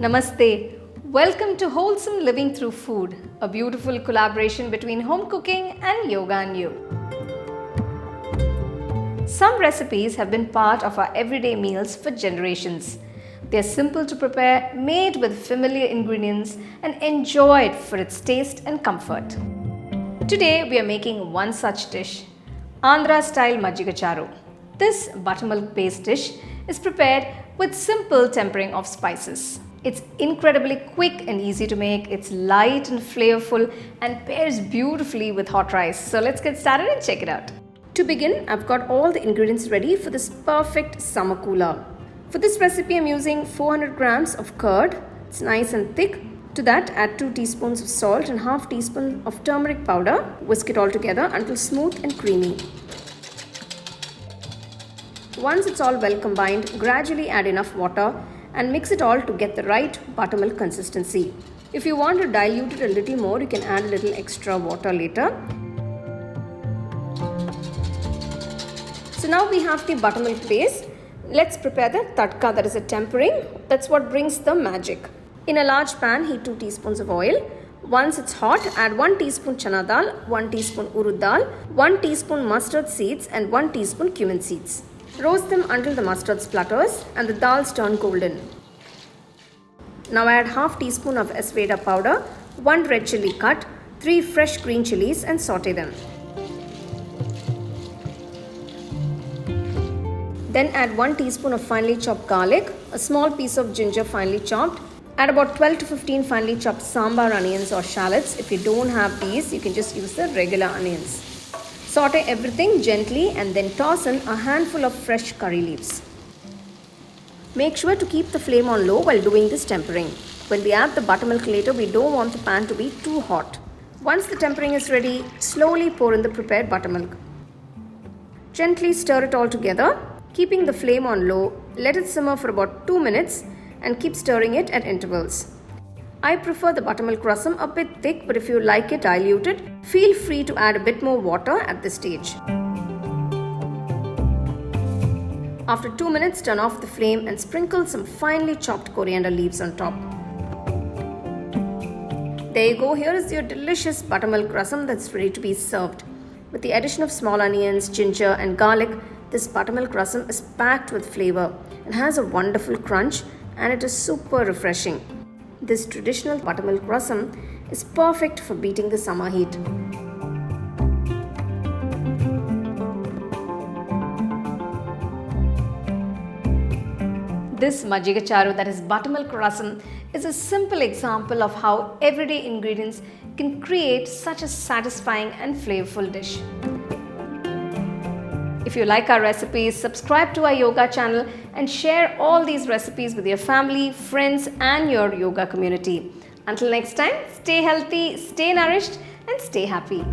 Namaste. Welcome to Wholesome Living Through Food, a beautiful collaboration between home cooking and yoga and you. Some recipes have been part of our everyday meals for generations. They are simple to prepare, made with familiar ingredients, and enjoyed for its taste and comfort. Today we are making one such dish, Andhra-style Majjiga Charu. This buttermilk-based dish is prepared with simple tempering of spices. It's incredibly quick and easy to make. It's light and flavorful and pairs beautifully with hot rice. So let's get started and check it out. To begin, I've got all the ingredients ready for this perfect summer cooler. For this recipe, I'm using 400 grams of curd. It's nice and thick. To that, add 2 teaspoons of salt and half teaspoon of turmeric powder. Whisk it all together until smooth and creamy. Once it's all well combined, gradually add enough water and mix it all to get the right buttermilk consistency. If you want to dilute it a little more, you can add a little extra water later. So now we have the buttermilk base. Let's prepare the tadka, that is a tempering. That's what brings the magic. In a large pan, heat 2 teaspoons of oil. Once it's hot, add 1 teaspoon chana dal, 1 teaspoon urud dal, 1 teaspoon mustard seeds and 1 teaspoon cumin seeds. Roast them until the mustard splutters and the dals turn golden. Now add half teaspoon of asweda powder, 1 red chilli cut, 3 fresh green chilies and saute them. Then add 1 teaspoon of finely chopped garlic, a small piece of ginger finely chopped. Add about 12 to 15 finely chopped sambar onions or shallots. If you don't have these, you can just use the regular onions. Saute everything gently and then toss in a handful of fresh curry leaves. Make sure to keep the flame on low while doing this tempering. When we add the buttermilk later, we don't want the pan to be too hot. Once the tempering is ready, slowly pour in the prepared buttermilk. Gently stir it all together. Keeping the flame on low, let it simmer for about 2 minutes and keep stirring it at intervals. I prefer the buttermilk rasam a bit thick, but if you like it diluted, feel free to add a bit more water at this stage. After 2 minutes, turn off the flame and sprinkle some finely chopped coriander leaves on top. There you go, here is your delicious buttermilk rasam that's ready to be served. With the addition of small onions, ginger and garlic, this buttermilk rasam is packed with flavor and has a wonderful crunch, and it is super refreshing. This traditional buttermilk rasam is perfect for beating the summer heat. This Majjiga Charu, that is buttermilk rasam, is a simple example of how everyday ingredients can create such a satisfying and flavorful dish. If you like our recipes, subscribe to our yoga channel and share all these recipes with your family, friends and your yoga community. Until next time, stay healthy, stay nourished and stay happy.